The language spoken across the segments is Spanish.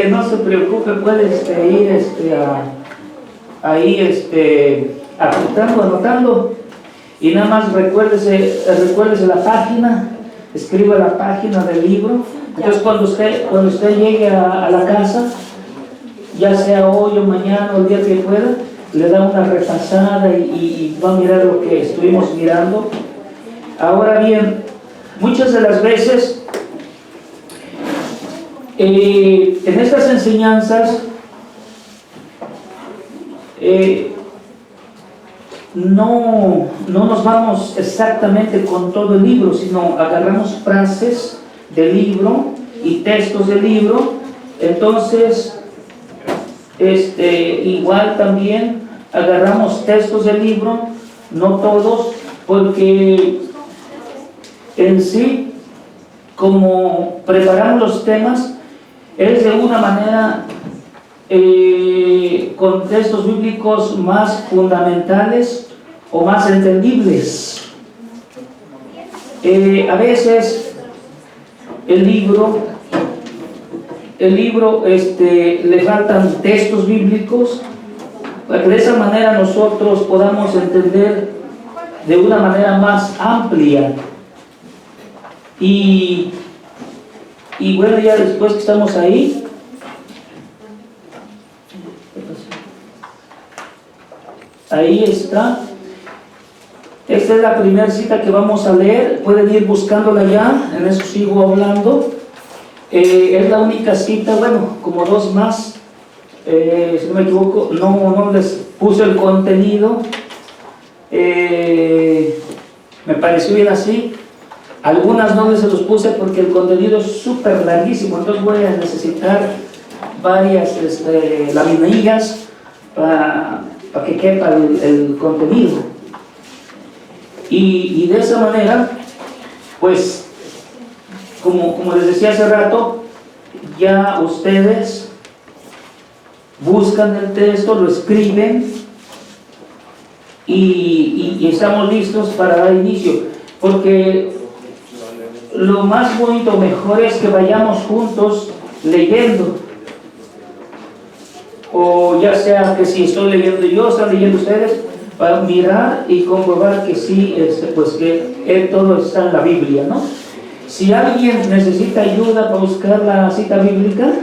No se preocupe, puede ir anotando, y nada más recuérdese la página, escriba la página del libro. Entonces cuando usted llegue a la casa, ya sea hoy o mañana o el día que pueda, le da una repasada y va a mirar lo que estuvimos mirando. Ahora bien, muchas de las veces en estas enseñanzas no nos vamos exactamente con todo el libro, sino agarramos frases del libro y textos del libro. Entonces igual también agarramos textos del libro, no todos, porque en sí, como preparamos los temas, es de una manera con textos bíblicos más fundamentales o más entendibles. A veces el libro le faltan textos bíblicos para que de esa manera nosotros podamos entender de una manera más amplia. Y bueno, ya después que estamos ahí, ahí está. Esta es la primera cita que vamos a leer. Pueden ir buscándola ya, en eso sigo hablando. Es la única cita, bueno, como dos más, si no me equivoco, no les puse el contenido. Me pareció bien así. Algunas no les los puse porque el contenido es súper larguísimo, entonces voy a necesitar varias laminillas para que quepa el contenido. Y de esa manera, pues, como les decía hace rato, ya ustedes buscan el texto, lo escriben y estamos listos para dar inicio, porque lo más bonito, mejor es que vayamos juntos leyendo, o ya sea que si estoy leyendo yo, están leyendo ustedes, para mirar y comprobar que sí, pues que todo está en la Biblia, ¿no? Si alguien necesita ayuda para buscar la cita bíblica,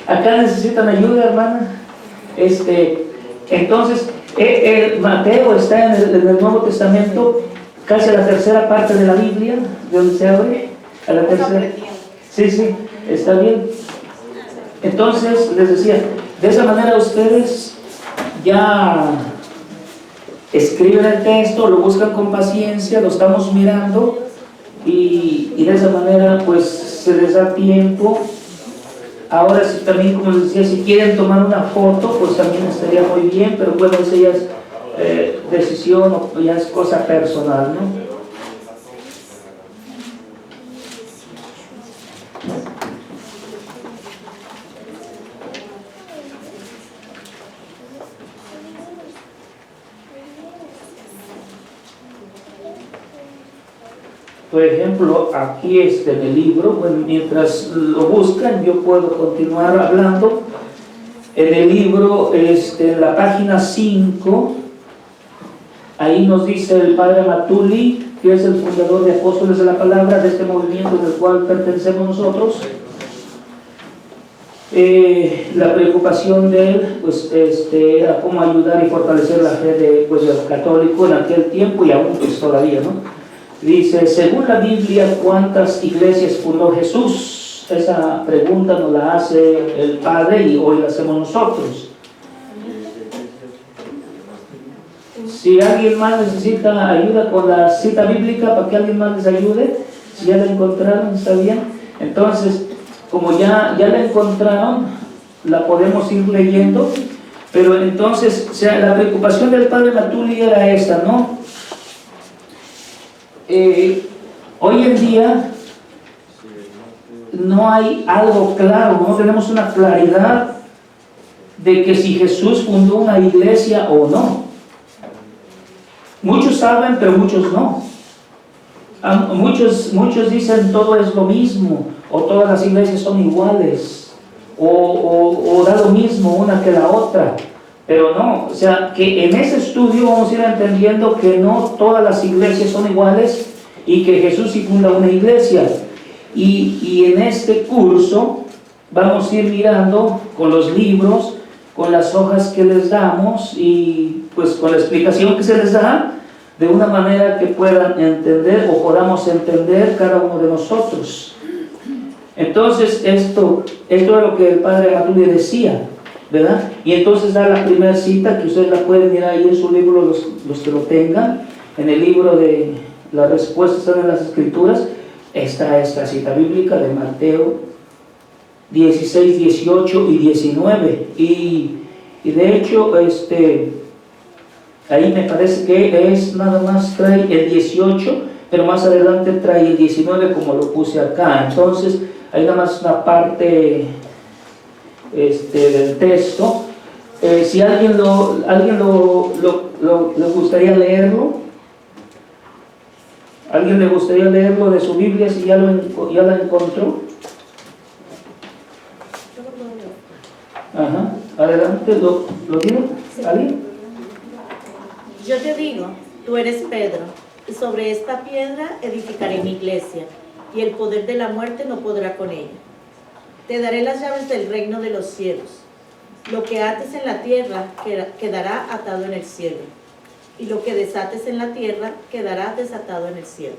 acá necesitan ayuda, hermana. Entonces, Mateo está en el Nuevo Testamento, casi a la tercera parte de la Biblia, de donde se abre, a la tercera. Sí, está bien. Entonces, les decía, de esa manera ustedes ya escriben el texto, lo buscan con paciencia, lo estamos mirando, y de esa manera pues se les da tiempo. Ahora sí, también, como les decía, si quieren tomar una foto, pues también estaría muy bien, pero bueno, esa ya es decisión o ya es cosa personal, ¿no? Por ejemplo, aquí en el libro, bueno, mientras lo buscan, yo puedo continuar hablando. En el libro, en la página 5, ahí nos dice el padre Matuli, que es el fundador de Apóstoles de la Palabra, de este movimiento del cual pertenecemos nosotros. La preocupación de él, pues, era cómo ayudar y fortalecer la fe del católico en aquel tiempo y aún pues todavía, ¿no? Dice, según la Biblia, ¿cuántas iglesias fundó Jesús? Esa pregunta nos la hace el Padre y hoy la hacemos nosotros. Si alguien más necesita ayuda con la cita bíblica, para que alguien más les ayude, si ya la encontraron, está bien. Entonces, como ya la encontraron, la podemos ir leyendo, pero entonces, o sea, la preocupación del padre Matuli era esta, ¿no? Hoy en día no hay algo claro, no tenemos una claridad de que si Jesús fundó una iglesia o no. Muchos saben, pero muchos no. Muchos dicen todo es lo mismo, o todas las iglesias son iguales, o da lo mismo una que la otra. Pero no, o sea, que en ese estudio vamos a ir entendiendo que no todas las iglesias son iguales y que Jesús sí funda una iglesia. Y en este curso vamos a ir mirando con los libros, con las hojas que les damos y pues con la explicación que se les da, de una manera que puedan entender o podamos entender cada uno de nosotros. Entonces esto es lo que el padre Matuli decía, ¿verdad? Y entonces da la primera cita, que ustedes la pueden mirar ahí en su libro, los que lo tengan, en el libro de las respuestas están en las escrituras, está esta cita bíblica de Mateo 16, 18 y 19, y de hecho ahí me parece que es nada más trae el 18, pero más adelante trae el 19 como lo puse acá. Entonces hay nada más una parte del texto. Si alguien le gustaría leerlo, ¿alguien le gustaría leerlo de su Biblia si ya la encontró? Ajá, adelante, ¿lo tiene? ¿Alguien? Yo te digo, tú eres Pedro, y sobre esta piedra edificaré mi iglesia, y el poder de la muerte no podrá con ella. Te daré las llaves del reino de los cielos. Lo que ates en la tierra quedará atado en el cielo, y lo que desates en la tierra quedará desatado en el cielo.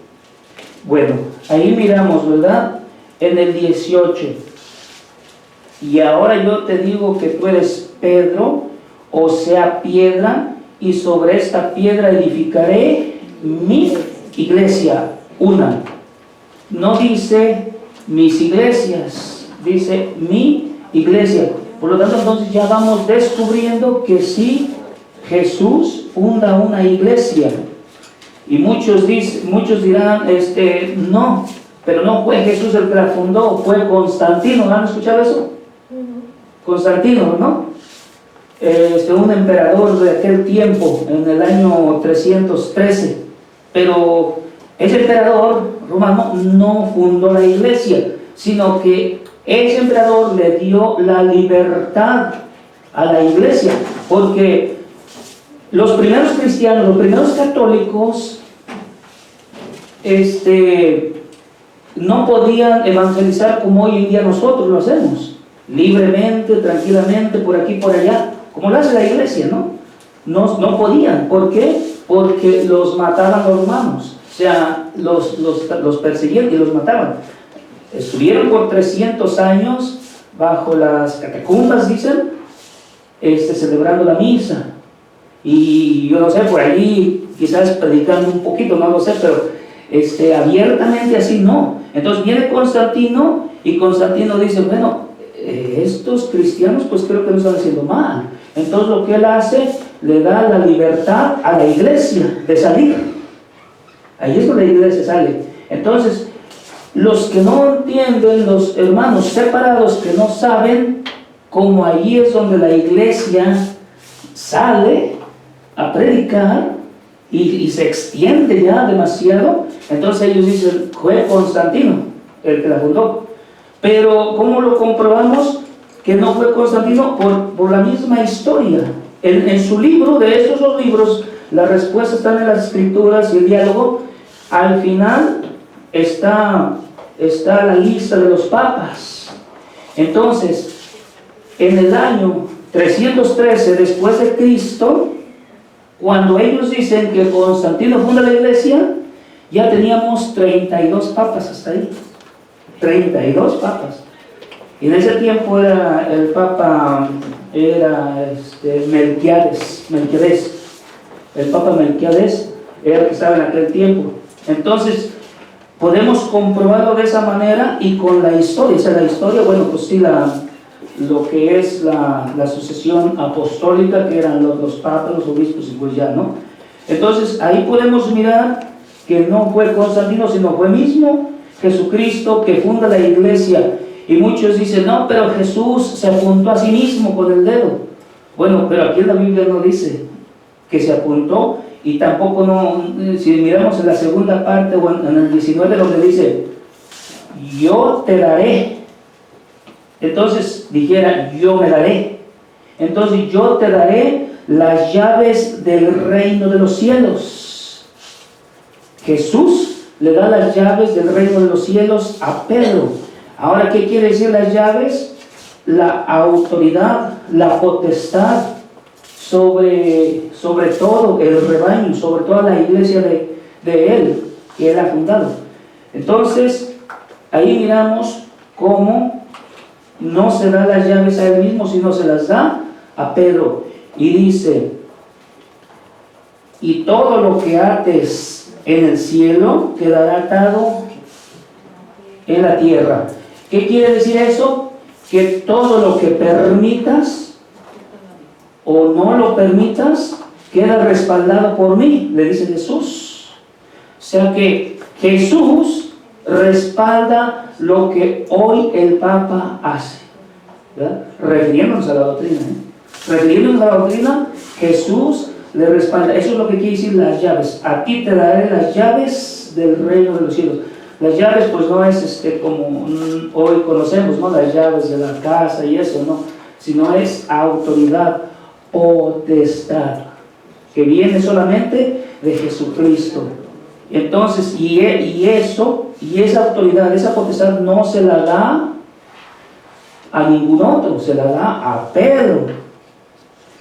Bueno, ahí miramos, ¿verdad? En el 18. Y ahora yo te digo que tú eres Pedro, o sea, piedra, y sobre esta piedra edificaré mi iglesia, una. No dice mis iglesias, dice mi iglesia. Por lo tanto, entonces ya vamos descubriendo que sí, Jesús funda una iglesia. Y muchos dirán, no, pero no fue Jesús el que la fundó, fue Constantino. ¿Han escuchado eso? Constantino, ¿no? Un emperador de aquel tiempo, en el año 313, pero ese emperador romano no fundó la iglesia, sino que ese emperador le dio la libertad a la iglesia, porque los primeros cristianos, los primeros católicos, no podían evangelizar como hoy en día nosotros lo hacemos, libremente, tranquilamente, por aquí, por allá, como lo hace la iglesia, ¿no? No podían. ¿Por qué? Porque los mataban los romanos, o sea, los perseguían y los mataban. Estuvieron por 300 años bajo las catacumbas, dicen, celebrando la misa, y yo no sé, por allí quizás predicando un poquito, no lo sé, pero abiertamente así no. Entonces viene Constantino, y Constantino dice, bueno, estos cristianos pues creo que no están haciendo mal. Entonces lo que él hace, le da la libertad a la iglesia de salir. Ahí es donde la iglesia sale. Entonces, los que no entienden, los hermanos separados que no saben, como ahí es donde la iglesia sale a predicar y se extiende ya demasiado, entonces ellos dicen, fue Constantino el que la fundó. Pero ¿cómo lo comprobamos que no fue Constantino? Por la misma historia. En su libro, de estos dos libros, las respuestas están en las escrituras y el diálogo. Al final está la lista de los papas. Entonces, en el año 313 después de Cristo, cuando ellos dicen que Constantino funda la iglesia, ya teníamos 32 papas hasta ahí. 32 papas. Y en ese tiempo el papa era Melquiades. El papa Melquiades era el que estaba en aquel tiempo. Entonces podemos comprobarlo de esa manera y con la historia. O sea, la historia, bueno, pues sí, lo que es la sucesión apostólica, que eran los papas, los obispos, y pues ya, ¿no? Entonces ahí podemos mirar que no fue Constantino, sino fue mismo Jesucristo que funda la iglesia. Y muchos dicen, no, pero Jesús se apuntó a sí mismo con el dedo. Bueno, pero aquí en la Biblia no dice que se apuntó, Y tampoco no, si miramos en la segunda parte o en el 19 donde dice, yo te daré. Entonces dijera, yo me daré. Entonces yo te daré las llaves del reino de los cielos. Jesús le da las llaves del reino de los cielos a Pedro. Ahora, ¿qué quiere decir las llaves? La autoridad, la potestad sobre todo el rebaño, sobre toda la iglesia de él, que él ha fundado. Entonces, ahí miramos cómo no se da las llaves a él mismo, sino se las da a Pedro. Y dice, y todo lo que ates en el cielo quedará atado en la tierra. ¿Qué quiere decir eso? Que todo lo que permitas o no lo permitas queda respaldado por mí, le dice Jesús. O sea que Jesús respalda lo que hoy el Papa hace, ¿verdad? Refiriéndonos a la doctrina, refiriéndonos a la doctrina, Jesús le respalda. Eso es lo que quiere decir las llaves. A ti te daré las llaves del reino de los cielos. Las llaves pues no es como hoy conocemos, ¿no? Las llaves de la casa y eso, no, sino es autoridad, potestad, que viene solamente de Jesucristo. Entonces, y esa autoridad, esa potestad no se la da a ningún otro, se la da a Pedro.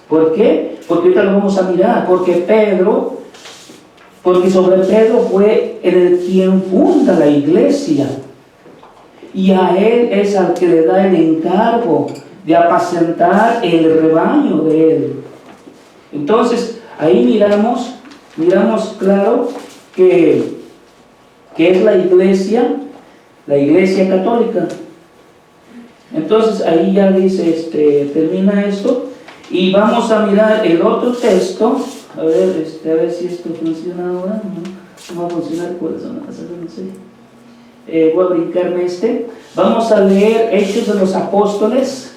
¿Por qué? Porque ahorita lo vamos a mirar, porque sobre Pedro fue el quien funda la iglesia, y a él es al que le da el encargo de apacentar el rebaño de él. Entonces, ahí miramos claro que es la iglesia católica. Entonces, ahí ya dice, termina esto, y vamos a mirar el otro texto. A ver, a ver si esto funciona ahora. No va a funcionar, puede sonar, no sé. Voy a brincarme Vamos a leer Hechos de los Apóstoles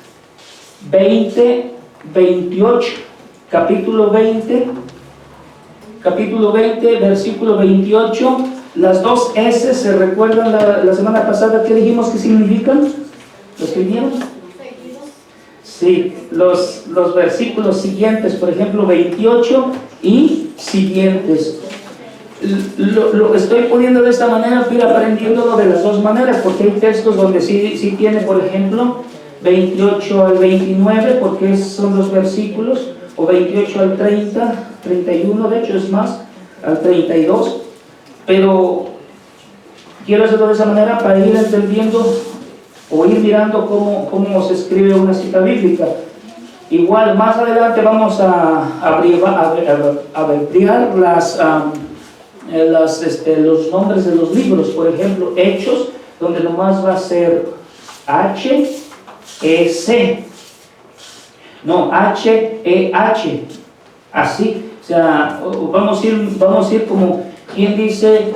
28, capítulo 20, versículo 28. Las dos S, ¿se recuerdan la semana pasada qué dijimos que significan? ¿Lo escribieron? Sí, los versículos siguientes, por ejemplo, 28 y siguientes. Lo estoy poniendo de esta manera, pero aprendiéndolo de las dos maneras, porque hay textos donde sí tiene, por ejemplo, 28 al 29, porque son los versículos, o 28 al 30, 31, de hecho es más, al 32, pero quiero hacerlo de esa manera para ir entendiendo o ir mirando cómo se escribe una cita bíblica. Igual, más adelante vamos a abreviar los nombres de los libros. Por ejemplo, Hechos, donde nomás va a ser H-E-C. No, H-E-H. Así, o sea, vamos a ir como quien dice,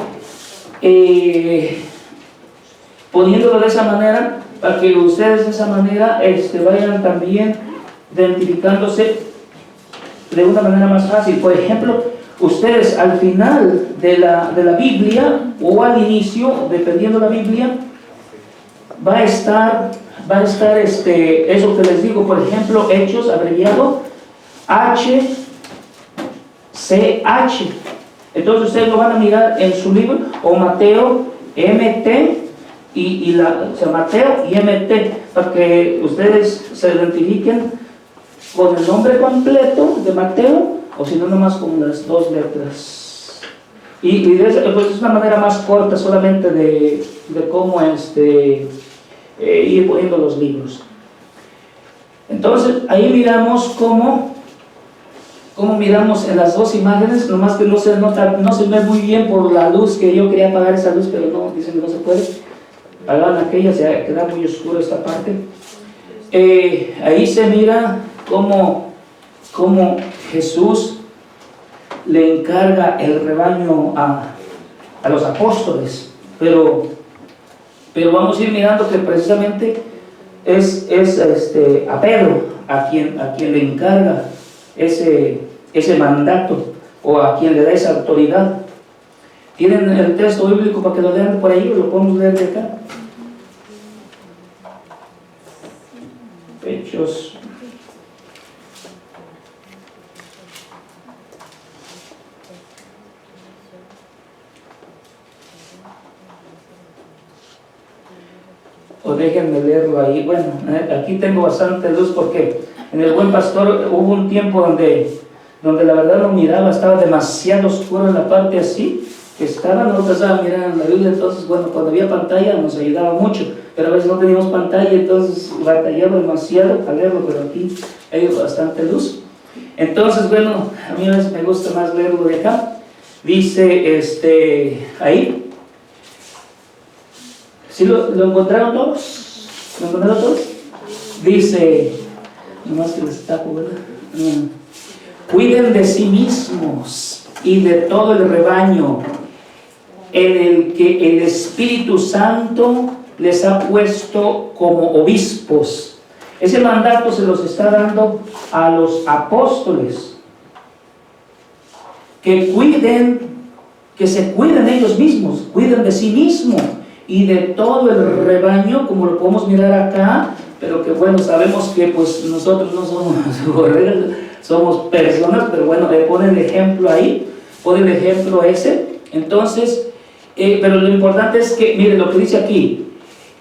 poniéndolo de esa manera, para que ustedes de esa manera vayan también identificándose de una manera más fácil. Por ejemplo, ustedes al final de la Biblia o al inicio, dependiendo de la Biblia, va a estar eso que les digo, por ejemplo, Hechos abreviado H-C-H. Entonces ustedes lo van a mirar en su libro, o Mateo MT o sea, Mateo y MT, para que ustedes se identifiquen con el nombre completo de Mateo, o si no, nomás con las dos letras. Y pues es una manera más corta solamente de cómo ir poniendo los libros. Entonces, ahí miramos cómo miramos en las dos imágenes, nomás que no se ve muy bien por la luz, que yo quería apagar esa luz, pero no, dicen que no se puede. Apagan aquella, se queda muy oscuro esta parte. Ahí se mira cómo Jesús le encarga el rebaño a los apóstoles, pero vamos a ir mirando que precisamente es a Pedro a quien le encarga ese mandato, o a quien le da esa autoridad. ¿Tienen el texto bíblico para que lo lean por ahí o lo podemos leer de acá? Hechos. O déjenme leerlo ahí. Bueno, aquí tengo bastante luz porque en el Buen Pastor hubo un tiempo donde la verdad no miraba, estaba demasiado oscuro en la parte así, que estaba, no alcanzaba a mirar en la Biblia. Entonces, bueno, cuando había pantalla nos ayudaba mucho, pero a veces no teníamos pantalla, entonces batallaba demasiado para leerlo, pero aquí hay bastante luz. Entonces, bueno, a mí a veces me gusta más leerlo de acá. Dice, ahí. ¿Sí lo encontraron todos? ¿Lo encontraron todos? Dice, nomás que les tapo, ¿verdad? Cuiden de sí mismos y de todo el rebaño en el que el Espíritu Santo les ha puesto como obispos. Ese mandato se los está dando a los apóstoles. Que cuiden, que se cuiden ellos mismos, cuiden de sí mismos y de todo el rebaño, como lo podemos mirar acá, pero que bueno, sabemos que pues nosotros no somos gorreras, somos personas, pero bueno, le pone el ejemplo ahí, pone el ejemplo ese. Entonces, pero lo importante es que, mire lo que dice aquí,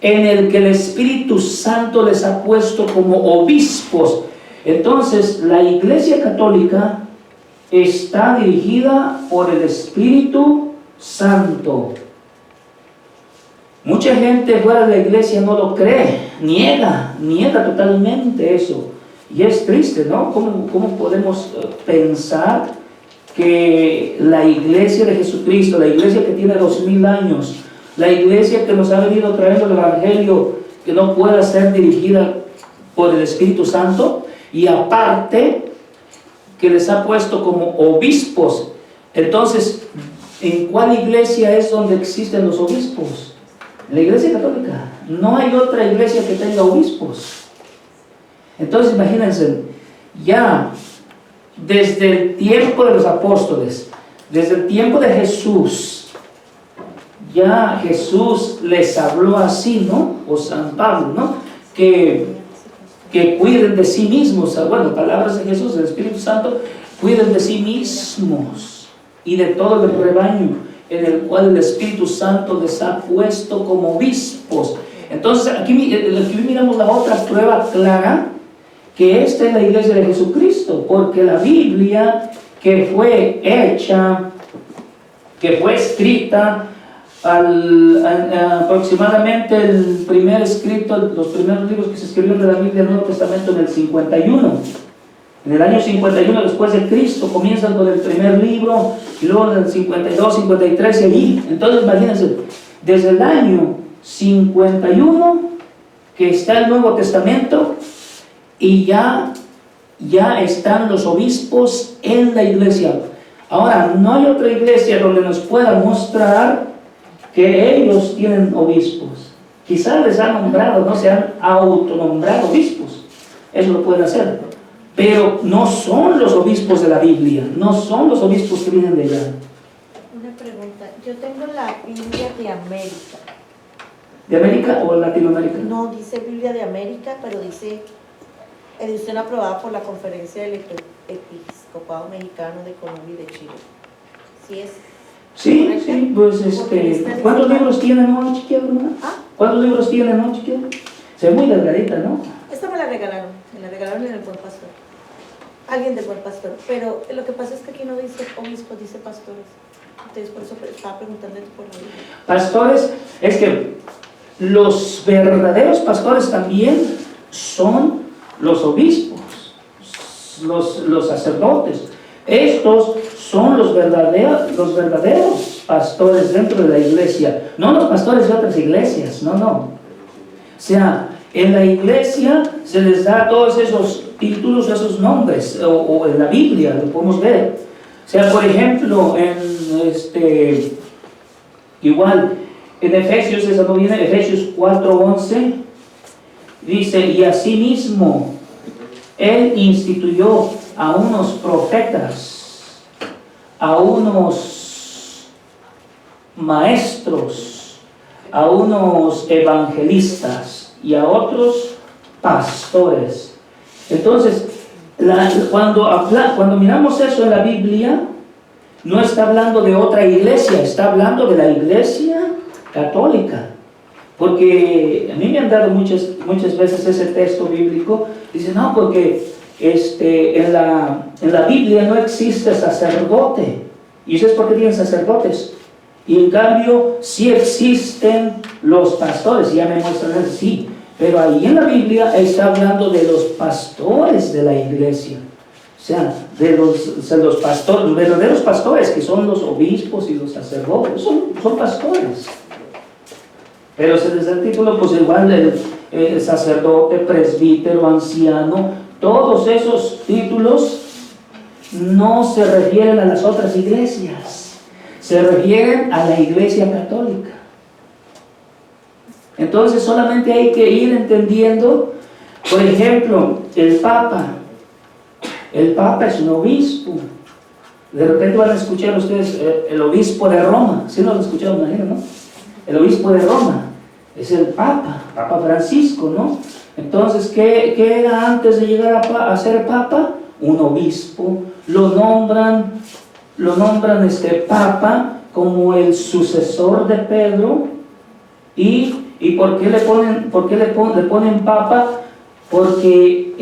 en el que el Espíritu Santo les ha puesto como obispos. Entonces, la Iglesia Católica está dirigida por el Espíritu Santo. Mucha gente fuera de la iglesia no lo cree, niega totalmente eso. Y es triste, ¿no? ¿Cómo podemos pensar que la iglesia de Jesucristo, la iglesia que tiene 2000 años, la iglesia que nos ha venido trayendo el Evangelio, que no pueda ser dirigida por el Espíritu Santo, y aparte que les ha puesto como obispos? Entonces, ¿en cuál iglesia es donde existen los obispos? La Iglesia Católica. No hay otra iglesia que tenga obispos. Entonces imagínense, ya desde el tiempo de los apóstoles, desde el tiempo de Jesús, ya Jesús les habló así, ¿no? O San Pablo, ¿no? Que cuiden de sí mismos. Bueno, palabras de Jesús, del Espíritu Santo, cuiden de sí mismos y de todo el rebaño en el cual el Espíritu Santo les ha puesto como obispos. Entonces aquí miramos la otra prueba clara, que esta es la iglesia de Jesucristo, porque la Biblia que fue hecha, que fue escrita aproximadamente el primer escrito, los primeros libros que se escribieron de la Biblia del Nuevo Testamento en el 51. En el año 51 después de Cristo comienzan con el primer libro, y luego en el 52, 53 y allí. Entonces imagínense, desde el año 51 que está el Nuevo Testamento, y ya están los obispos en la iglesia. Ahora, no hay otra iglesia donde nos pueda mostrar que ellos tienen obispos. Quizás les han nombrado, no se han autonombrado obispos, eso lo pueden hacer, pero no son los obispos de la Biblia, no son los obispos que vienen de allá. Una pregunta, yo tengo la Biblia de América. ¿De América o Latinoamérica? No, dice Biblia de América, pero dice edición aprobada por la Conferencia del Episcopado Mexicano de Colombia y de Chile. ¿Sí es? Sí, sí, pues ¿cuántos libros tiene, no, chiquilla, hermana? ¿Ah? ¿Cuántos libros tiene, no, chiquilla? Se ve muy delgadita, ¿no? Esta me la regalaron en el Buen Pastor. Alguien del Buen Pastor, pero lo que pasa es que aquí no dice obispos, dice pastores. Entonces por eso estaba preguntando por la Biblia. Pastores, es que los verdaderos pastores también son los obispos, los sacerdotes. Estos son los verdaderos pastores dentro de la iglesia, no los pastores de otras iglesias, no. O sea, en la iglesia se les da todos esos títulos, esos nombres, o en la Biblia lo podemos ver. O sea, por ejemplo, igual en Efesios, esa no viene, Efesios 4:11, dice, y asimismo él instituyó a unos profetas, a unos maestros, a unos evangelistas y a otros pastores. Entonces, cuando miramos eso en la Biblia, no está hablando de otra iglesia, está hablando de la iglesia católica. Porque a mí me han dado muchas veces ese texto bíblico. Dicen, no, porque en la Biblia no existe sacerdote. ¿Y eso es porque tienen sacerdotes? Y en cambio, sí existen los pastores. Y ya me muestran eso, sí. Pero ahí en la Biblia está hablando de los pastores de la iglesia. O sea, de los pastores, los verdaderos pastores, que son los obispos y los sacerdotes. Son pastores. Pero se les da el título, pues igual el sacerdote, presbítero, anciano, todos esos títulos no se refieren a las otras iglesias, se refieren a la iglesia católica. Entonces solamente hay que ir entendiendo, por ejemplo, el Papa es un obispo. De repente van a escuchar ustedes el obispo de Roma, ¿sí lo han escuchado? Imagino, ¿no? El obispo de Roma es el Papa Francisco, ¿no? Entonces, ¿qué era antes de llegar a ser Papa? Un obispo. Lo nombran Papa como el sucesor de Pedro. ¿Y por qué le ponen Papa? Porque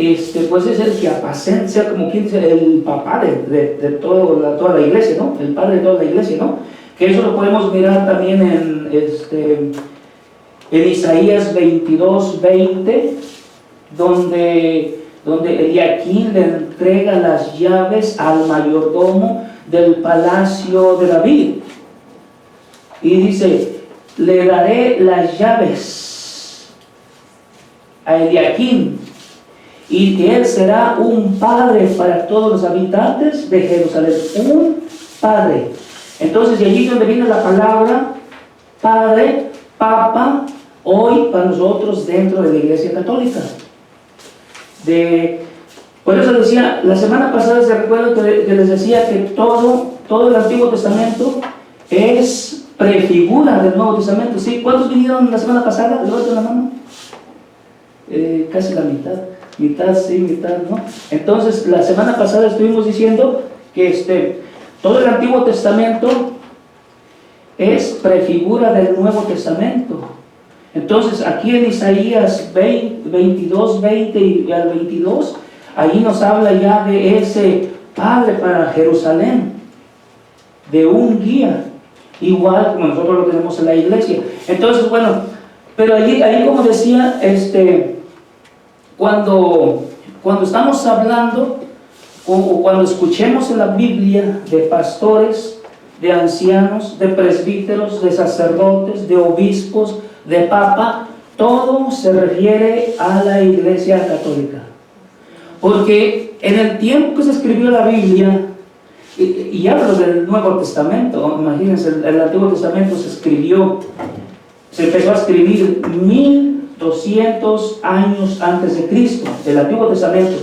pues es el que apacenta, como quien dice, el papá de toda la iglesia, ¿no? El padre de toda la iglesia, ¿no? Que eso lo podemos mirar también en Isaías 22:20, donde Eliaquín le entrega las llaves al mayordomo del palacio de David. Y dice, le daré las llaves a Eliaquín, y que él será un padre para todos los habitantes de Jerusalén. Un padre. Entonces, de allí donde viene la palabra padre, papa, hoy para nosotros dentro de la iglesia católica. Por eso decía, la semana pasada se recuerda que les decía que todo el Antiguo Testamento es prefigura del Nuevo Testamento. ¿Sí? ¿Cuántos vinieron la semana pasada? Levanten la mano. Casi la mitad sí, mitad no. Entonces, la semana pasada estuvimos diciendo que todo el Antiguo Testamento es prefigura del Nuevo Testamento. Entonces, aquí en Isaías 22:20 y al 22, ahí nos habla ya de ese padre para Jerusalén, de un guía, igual como nosotros lo tenemos en la iglesia. Entonces, bueno, pero ahí como decía, cuando estamos hablando, o cuando escuchemos en la Biblia de pastores, de ancianos, de presbíteros, de sacerdotes, de obispos, de papa, todo se refiere a la iglesia católica. Porque en el tiempo que se escribió la Biblia, y hablo del Nuevo Testamento, imagínense, el Antiguo Testamento se empezó a escribir 1200 años antes de Cristo, del Antiguo Testamento.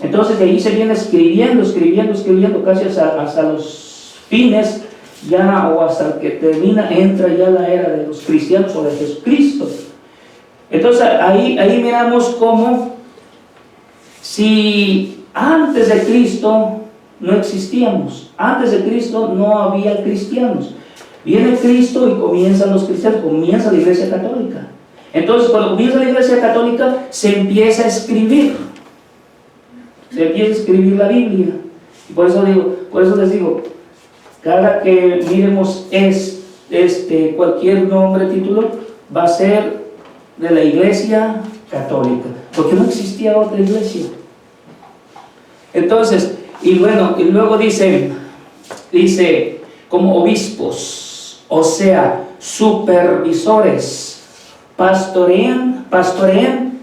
Entonces de ahí se viene escribiendo casi hasta los fines, ya, o hasta que entra ya la era de los cristianos o de Jesucristo. Entonces ahí miramos cómo, si antes de Cristo no existíamos, antes de Cristo no había cristianos, viene Cristo y comienzan los cristianos, comienza la iglesia católica. Entonces cuando comienza la iglesia católica se empieza a escribir la Biblia. Y por eso les digo, cada que miremos cualquier nombre, título, va a ser de la iglesia católica, porque no existía otra iglesia. Entonces, y luego dice como obispos, o sea, supervisores, pastorean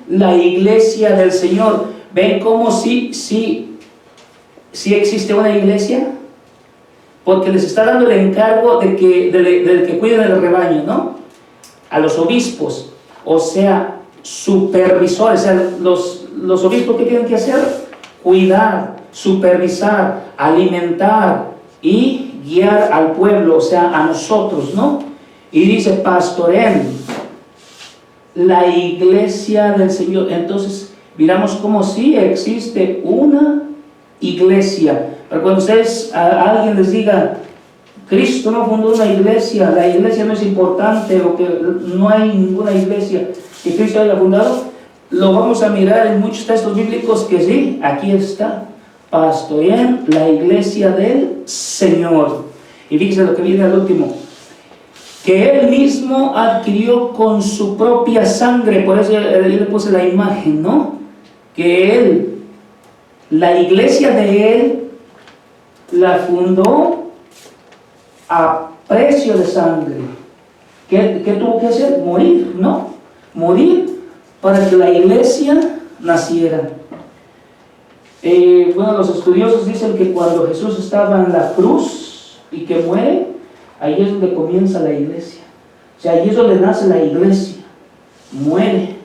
la iglesia del Señor. ¿Ven cómo sí existe una iglesia? Porque les está dando el encargo del que cuiden el rebaño, ¿no? A los obispos, o sea, supervisores. O sea, los obispos, ¿qué tienen que hacer? Cuidar, supervisar, alimentar, y guiar al pueblo, o sea, a nosotros, ¿no? Y dice, pastoreen la iglesia del Señor. Entonces, miramos como si existe una iglesia. Pero cuando ustedes, a alguien les diga, Cristo no fundó una iglesia, la iglesia no es importante, o que no hay ninguna iglesia que Cristo haya fundado, lo vamos a mirar en muchos textos bíblicos que sí, aquí está, pastoreen la iglesia del Señor. Y fíjense lo que viene al último, que Él mismo adquirió con su propia sangre. Por eso yo le puse la imagen, ¿no? Que Él, la iglesia de Él, la fundó a precio de sangre. ¿Qué tuvo que hacer? Morir, ¿no? Morir para que la iglesia naciera. Bueno, los estudiosos dicen que cuando Jesús estaba en la cruz y que muere, ahí es donde comienza la iglesia. O sea, ahí es donde nace la iglesia. Muere.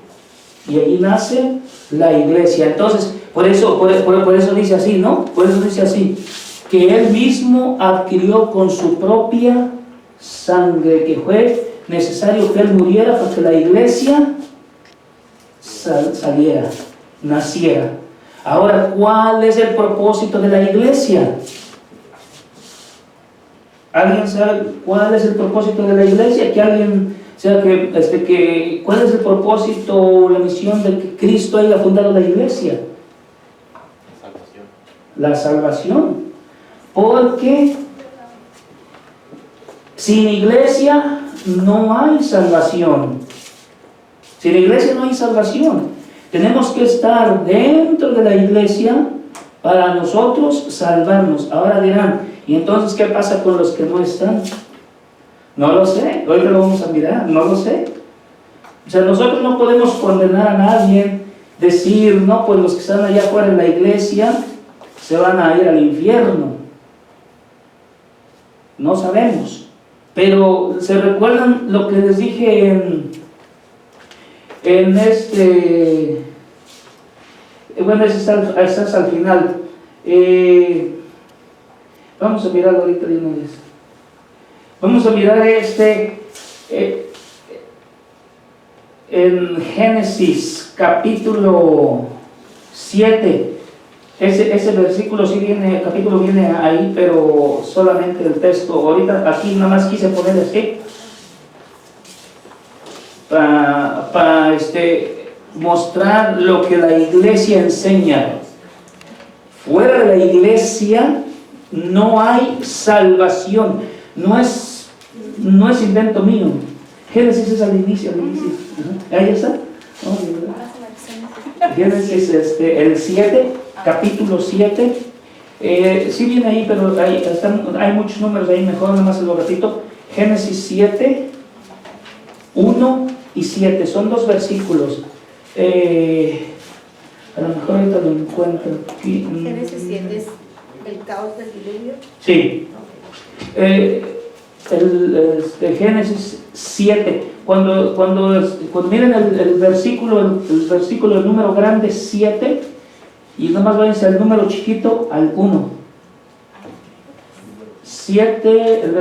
Y ahí nace la iglesia. Entonces, por eso dice así, ¿no? Por eso dice así, que Él mismo adquirió con su propia sangre, que fue necesario que Él muriera para que la iglesia saliera, naciera. Ahora, ¿cuál es el propósito de la iglesia? ¿Alguien sabe cuál es el propósito de la iglesia? Que alguien sea ¿cuál es el propósito o la misión de que Cristo haya fundado la iglesia? La salvación. Porque sin iglesia no hay salvación. Sin iglesia no hay salvación. Tenemos que estar dentro de la iglesia para nosotros salvarnos. Ahora dirán, ¿y entonces qué pasa con los que no están? No lo sé, hoy lo vamos a mirar, no lo sé. O sea, nosotros no podemos condenar a nadie, decir, no, pues los que están allá afuera en la iglesia se van a ir al infierno. No sabemos. Pero ¿se recuerdan lo que les dije bueno, eso está al final. Vamos a mirar ahorita de una vez. Vamos a mirar en Génesis capítulo 7. Ese versículo sí viene, el capítulo viene ahí, pero solamente el texto. Ahorita aquí nada más quise poner así para mostrar lo que la iglesia enseña. Fuera de la iglesia no hay salvación. No es invento mío. Génesis es al inicio. Ahí está. Génesis el 7, capítulo 7. Sí viene ahí, pero hay muchos números ahí, mejor nada más lo repito. Génesis 7, 1 y 7, son dos versículos. A lo mejor ahorita lo encuentro aquí. Génesis 7 es el caos del diluvio. Sí. Génesis 7, cuando miren el versículo, el número grande 7, y nada más váyanse al número chiquito al 1. 7, el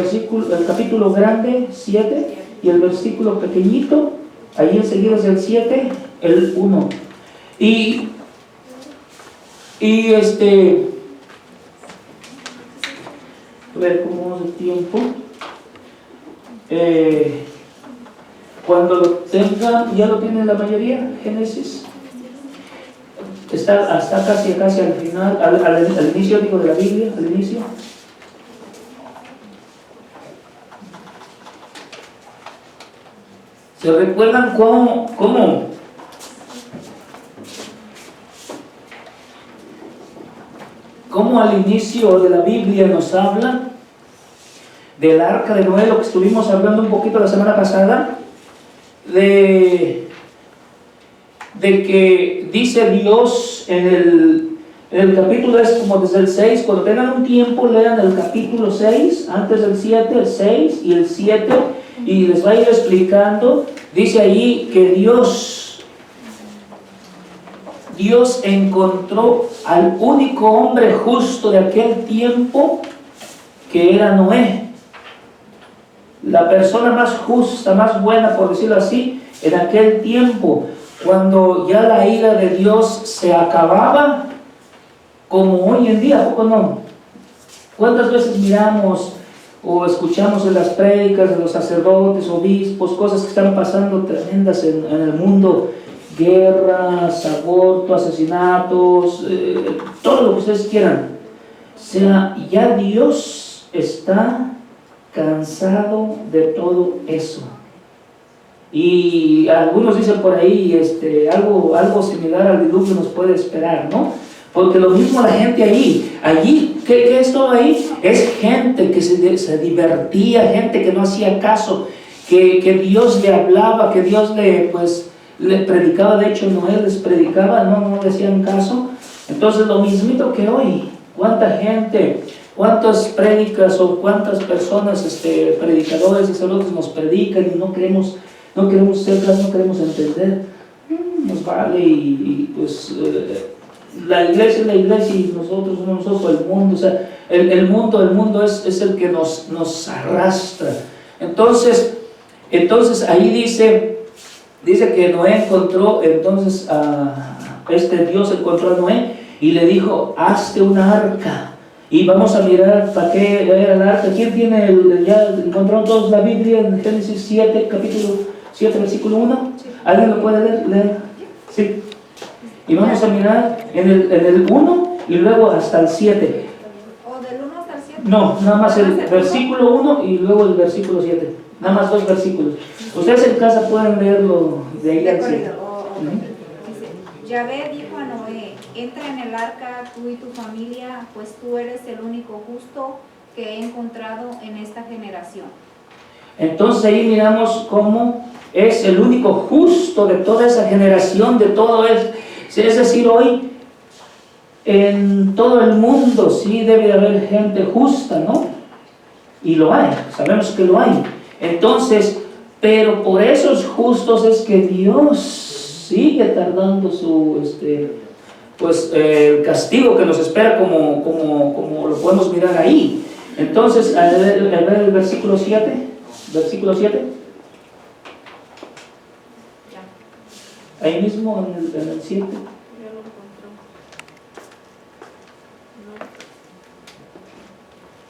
capítulo grande 7, y el versículo pequeñito, ahí enseguida es el 7, el 1. A ver cómo es el tiempo. Cuando lo tengan, ya lo tienen la mayoría, Génesis. Está casi al final, al inicio, digo, de la Biblia, al inicio. ¿Se recuerdan cómo al inicio de la Biblia nos habla del arca de Noé, lo que estuvimos hablando un poquito la semana pasada, de que dice Dios en el capítulo, es como desde el 6, cuando tengan un tiempo lean el capítulo 6, antes del 7, el 6 y el 7, y les va a ir explicando. Dice ahí que Dios encontró al único hombre justo de aquel tiempo, que era Noé. La persona más justa, más buena, por decirlo así, en aquel tiempo, cuando ya la ira de Dios se acababa, como hoy en día, ¿a poco no? ¿Cuántas veces miramos o escuchamos en las prédicas de los sacerdotes, obispos, cosas que están pasando tremendas en el mundo? Guerras, aborto, asesinatos, todo lo que ustedes quieran. O sea, ya Dios está cansado de todo eso. Y algunos dicen por ahí, algo similar al diluvio nos puede esperar, ¿no? Porque lo mismo la gente allí, ¿qué es todo ahí? Es gente que se divertía, gente que no hacía caso, que Dios le hablaba, que Dios le predicaba. De hecho, Noé les predicaba, no le hacían caso. Entonces, lo mismito que hoy, cuánta gente, cuántas prédicas o cuántas personas, predicadores y sacerdotes nos predican y no queremos hacer caso, no queremos entender. Nos vale y pues la iglesia es la iglesia y nosotros el mundo. O sea, el mundo es el que nos arrastra. Entonces ahí dice que Noé encontró, entonces Dios encontró a Noé y le dijo: hazte una arca. Y vamos a mirar para qué era el arca. ¿Quién tiene ya encontraron todos la Biblia en Génesis 7, capítulo 7, versículo 1? ¿Alguien lo puede leer? Sí. Y vamos a mirar en el 1 y luego hasta el 7. ¿O del 1 hasta el 7? No, nada más el versículo 1 y luego el versículo 7. Nada más 2 versículos. Ustedes en casa pueden leerlo de ahí al 7. Dice: Yahvé dijo a Noé: entra en el arca tú y tu familia, pues tú eres el único justo que he encontrado en esta generación. Entonces ahí miramos cómo es el único justo de toda esa generación, de todo eso. Es decir, hoy en todo el mundo sí debe de haber gente justa, ¿no? Y lo hay, sabemos que lo hay. Entonces, pero por esos justos es que Dios sigue tardando el castigo que nos espera, como lo podemos mirar ahí. Entonces, al ver el versículo 7, ahí mismo en el 7.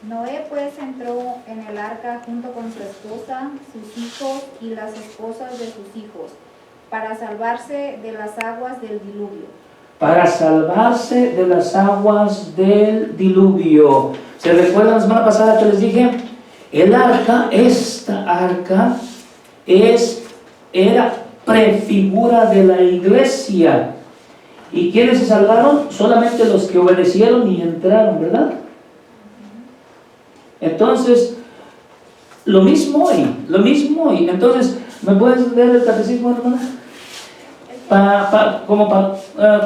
Noé pues entró en el arca junto con su esposa, sus hijos y las esposas de sus hijos, para salvarse de las aguas del diluvio. Para salvarse de las aguas del diluvio. ¿Se recuerdan la semana pasada que les dije? El arca, esta arca, era prefigura de la iglesia. ¿Y quiénes se salvaron? Solamente los que obedecieron y entraron, ¿verdad? Entonces, lo mismo hoy. Entonces, ¿me puedes leer el catecismo, hermana? Para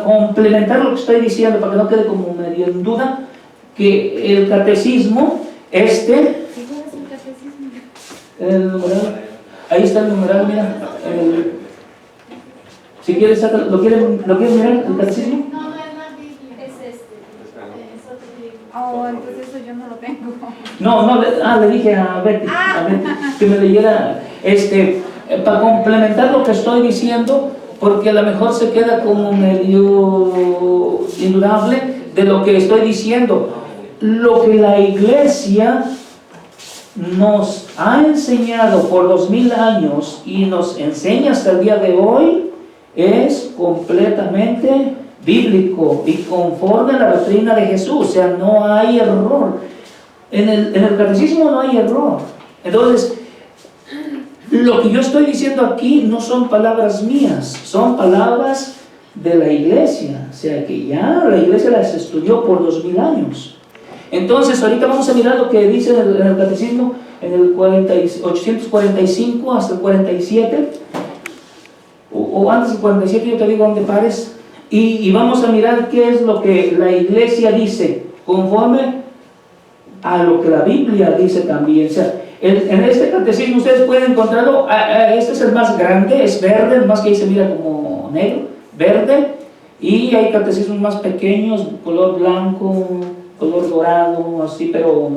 complementar lo que estoy diciendo, para que no quede como medio en duda, que el catecismo, ¿Cuál es el catecismo? el numeral, ahí está el numeral, mira, si quieres, ¿lo quieres mirar, el catecismo? No, no es la Biblia. Es otro libro. Oh, entonces eso yo no lo tengo. No, le dije a Betty, que me leyera, para complementar lo que estoy diciendo, porque a lo mejor se queda como medio indudable de lo que estoy diciendo. Lo que la iglesia nos ha enseñado por 2000 años y nos enseña hasta el día de hoy es completamente bíblico y conforme a la doctrina de Jesús. O sea, no hay error. En el catecismo no hay error. Entonces, lo que yo estoy diciendo aquí no son palabras mías, son palabras de la iglesia. O sea, que ya la iglesia las estudió por 2000 años. Entonces, ahorita vamos a mirar lo que dice en el catecismo, en el 845 hasta el 47, o antes del 47, yo te digo dónde pares, y vamos a mirar qué es lo que la iglesia dice, conforme a lo que la Biblia dice también. O sea, en este catecismo ustedes pueden encontrarlo, este es el más grande, es verde, más que ahí se mira como negro, verde, y hay catecismos más pequeños, color blanco, color dorado, así, pero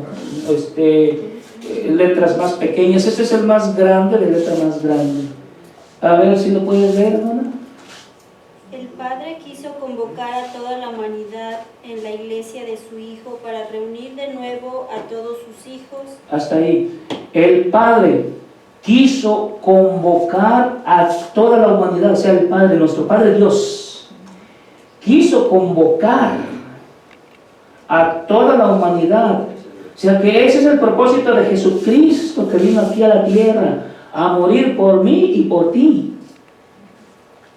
letras más pequeñas. Este es el más grande, de letra más grande. A ver si lo puedes ver, hermana. El Padre quiso convocar a toda la humanidad en la iglesia de su Hijo para reunir de nuevo a todos sus hijos. Hasta ahí. El Padre quiso convocar a toda la humanidad, o sea, el Padre, nuestro Padre Dios, quiso convocar a toda la humanidad. O sea, que ese es el propósito de Jesucristo, que vino aquí a la tierra a morir por mí y por ti.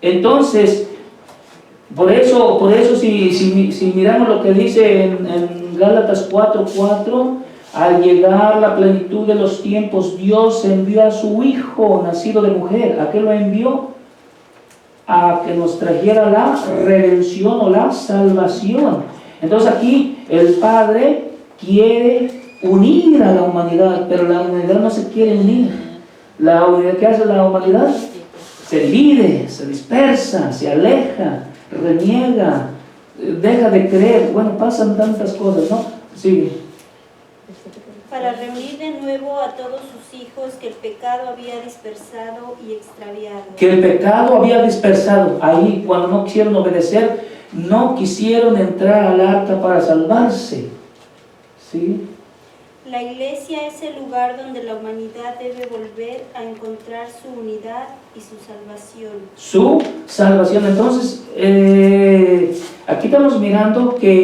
Entonces, por eso si miramos lo que dice en Gálatas 4:4, al llegar la plenitud de los tiempos, Dios envió a su Hijo, nacido de mujer. ¿A qué lo envió? A que nos trajera la redención o la salvación. Entonces aquí el Padre quiere unir a la humanidad, pero la humanidad no se quiere unir. La unidad que hace la humanidad se divide, se dispersa, se aleja, reniega, deja de creer. Bueno, pasan tantas cosas, ¿no? Sigue. Para reunir de nuevo a todos sus hijos que el pecado había dispersado y extraviado. Que el pecado había dispersado. Ahí, cuando no quisieron obedecer, no quisieron entrar al arca para salvarse. ¿Sí? La iglesia es el lugar donde la humanidad debe volver a encontrar su unidad y su salvación. Su salvación. Entonces, aquí estamos mirando que